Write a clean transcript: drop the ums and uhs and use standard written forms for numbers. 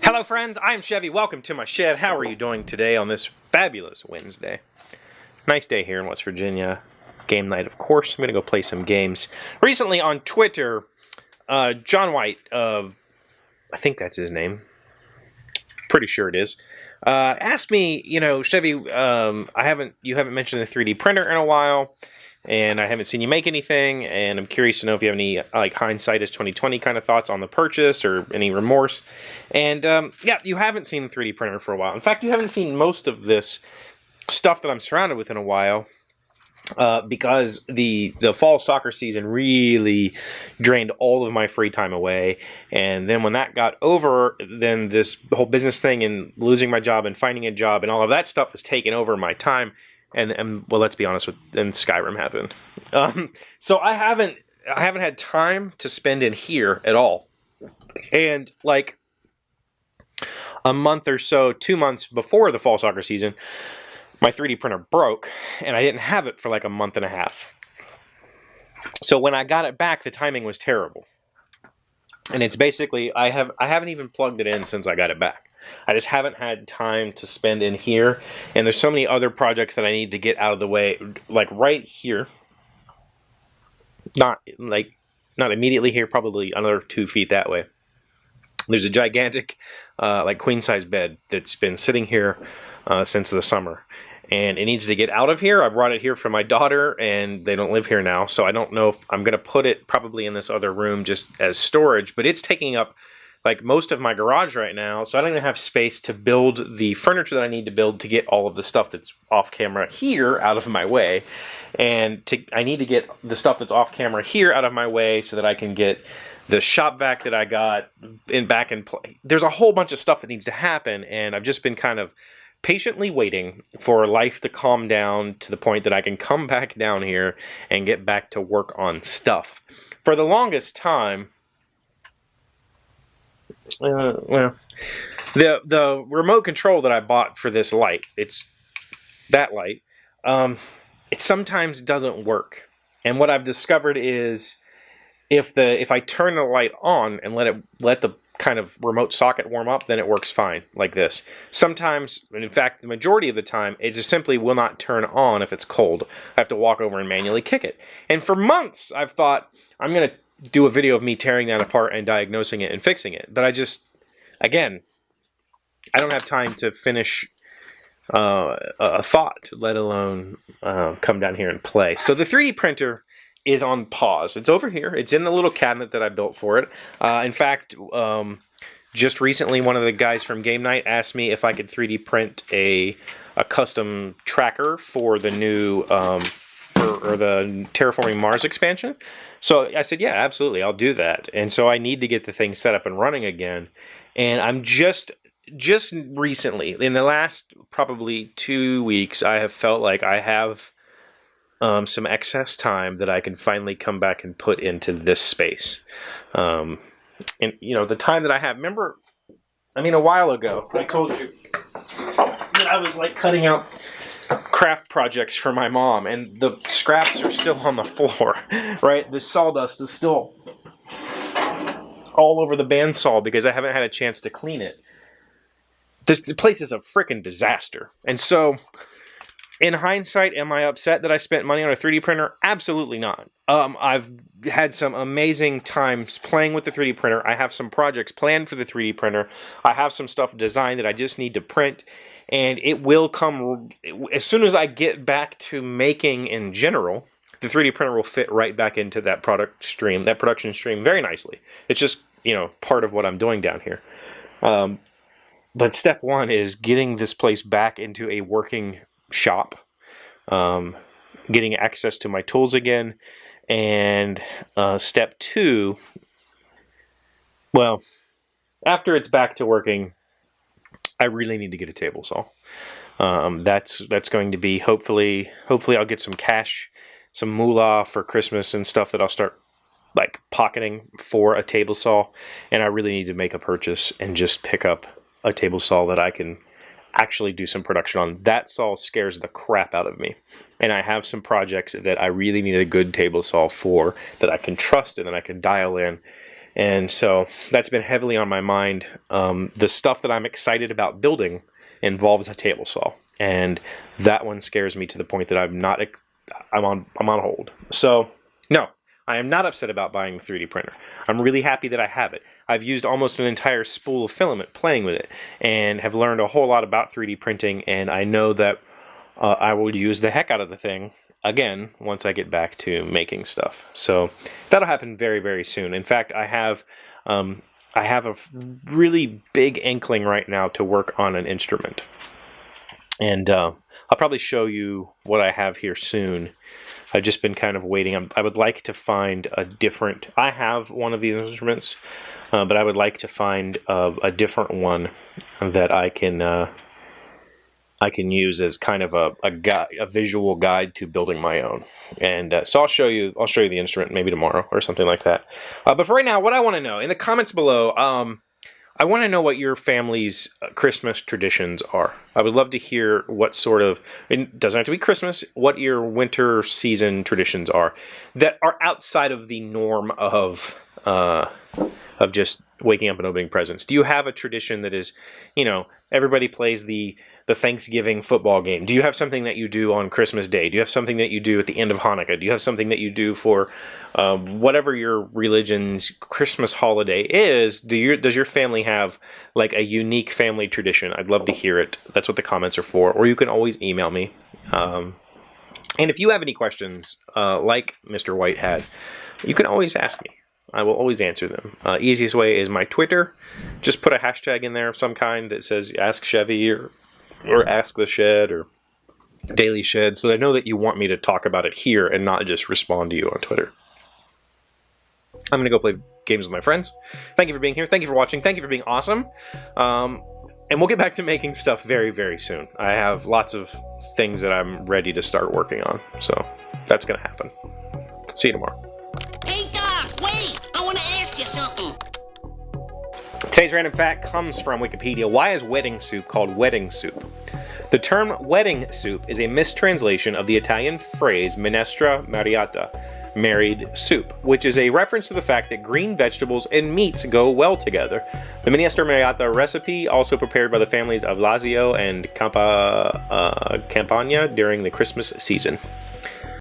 Hello friends, I'm Chevy. Welcome to my shed. How are you doing today on this fabulous Wednesday? Nice day here in West Virginia. Game night, of course. I'm going to go play some games. Recently on Twitter, John White, I think that's his name. Pretty sure it is. Asked me, Chevy, you haven't mentioned the 3D printer in a while, and I haven't seen you make anything, and I'm curious to know if you have any hindsight is 2020 kind of thoughts on the purchase or any remorse. And yeah, you haven't seen the 3D printer for a while. In fact, you haven't seen most of this stuff that I'm surrounded with in a while. Because the fall soccer season really drained all of my free time away, and then when that got over, then this whole business thing and losing my job and finding a job and all of that stuff has taken over my time. And well, let's be honest, and Skyrim happened. So I haven't had time to spend in here at all. And like a month or so, 2 months before the fall soccer season, my 3D printer broke, and I didn't have it for like a month and a half. So when I got it back, the timing was terrible. And it's basically, I haven't even plugged it in since I got it back. I just haven't had time to spend in here, and there's so many other projects that I need to get out of the way, like right here. Not immediately here, probably another 2 feet that way. There's a gigantic, queen-size bed that's been sitting here since the summer, and it needs to get out of here. I brought it here for my daughter, and they don't live here now, so I don't know if I'm going to put it probably in this other room just as storage, but it's taking up like most of my garage right now, so I don't even have space to build the furniture that I need to build to get all of the stuff that's off camera here out of my way. And I need to get the stuff that's off camera here out of my way so that I can get the shop vac that I got back in play. There's a whole bunch of stuff that needs to happen, and I've just been kind of patiently waiting for life to calm down to the point that I can come back down here and get back to work on stuff. For the longest time, the remote control that I bought for this light, it's that light, it sometimes doesn't work. And what I've discovered is if I turn the light on and let the kind of remote socket warm up, then it works fine like this. Sometimes, and in fact the majority of the time, it just simply will not turn on if it's cold. I have to walk over and manually kick it. And for months I've thought I'm going to do a video of me tearing that apart and diagnosing it and fixing it. But I don't have time to finish a thought, let alone come down here and play. So the 3D printer is on pause. It's over here. It's in the little cabinet that I built for it. In fact, just recently, one of the guys from Game Night asked me if I could 3D print a custom tracker for the new or the Terraforming Mars expansion. So I said, yeah, absolutely, I'll do that. And so I need to get the thing set up and running again. And I'm just recently, in the last probably 2 weeks, I have felt like I have some excess time that I can finally come back and put into this space. And, the time that I have, remember, a while ago, I told you that I was cutting out craft projects for my mom, and the scraps are still on the floor, right? The sawdust is still all over the bandsaw because I haven't had a chance to clean it. This place is a freaking disaster. And so, in hindsight, am I upset that I spent money on a 3D printer? Absolutely not. I've had some amazing times playing with the 3D printer. I have some projects planned for the 3D printer. I have some stuff designed that I just need to print. And it will come, as soon as I get back to making in general, the 3D printer will fit right back into that production stream very nicely. It's just, part of what I'm doing down here. But step one is getting this place back into a working shop, getting access to my tools again, and step two, after it's back to working, I really need to get a table saw. That's going to be hopefully I'll get some cash, some moolah for Christmas and stuff that I'll start pocketing for a table saw. And I really need to make a purchase and just pick up a table saw that I can actually do some production on. That saw scares the crap out of me. And I have some projects that I really need a good table saw for, that I can trust and that I can dial in. And so that's been heavily on my mind. The stuff that I'm excited about building involves a table saw. And that one scares me to the point that I'm on hold. So no, I am not upset about buying the 3D printer. I'm really happy that I have it. I've used almost an entire spool of filament playing with it and have learned a whole lot about 3D printing, and I know that I will use the heck out of the thing again once I get back to making stuff. So that'll happen very, very soon. In fact, I have a really big inkling right now to work on an instrument. And I'll probably show you what I have here soon. I've just been kind of waiting. I would like to find a different... I have one of these instruments, but I would like to find a different one that I can use as kind of a visual guide to building my own. And so I'll show you the instrument maybe tomorrow or something like that. But for right now, what I want to know in the comments below, I want to know what your family's Christmas traditions are. I would love to hear what sort of, it doesn't have to be Christmas, what your winter season traditions are that are outside of the norm of just waking up and opening presents. Do you have a tradition that is, everybody plays the Thanksgiving football game? Do you have something that you do on Christmas Day? Do you have something that you do at the end of Hanukkah? Do you have something that you do for whatever your religion's Christmas holiday is? Does your family have like a unique family tradition? I'd love to hear it. That's what the comments are for. Or you can always email me. And if you have any questions, like Mr. White had, you can always ask me. I will always answer them. Easiest way is my Twitter. Just put a hashtag in there of some kind that says Ask Chevee or Ask the Shed or Daily Shed, so they know that you want me to talk about it here and not just respond to you on Twitter. I'm going to go play games with my friends. Thank you for being here. Thank you for watching. Thank you for being awesome. And we'll get back to making stuff very, very soon. I have lots of things that I'm ready to start working on, so that's going to happen. See you tomorrow. Hey, Doc, wait! I want to ask you something. Today's random fact comes from Wikipedia. Why is wedding soup called wedding soup? The term wedding soup is a mistranslation of the Italian phrase minestra mariata, married soup, which is a reference to the fact that green vegetables and meats go well together. The minestra mariata recipe, also prepared by the families of Lazio and Campania during the Christmas season.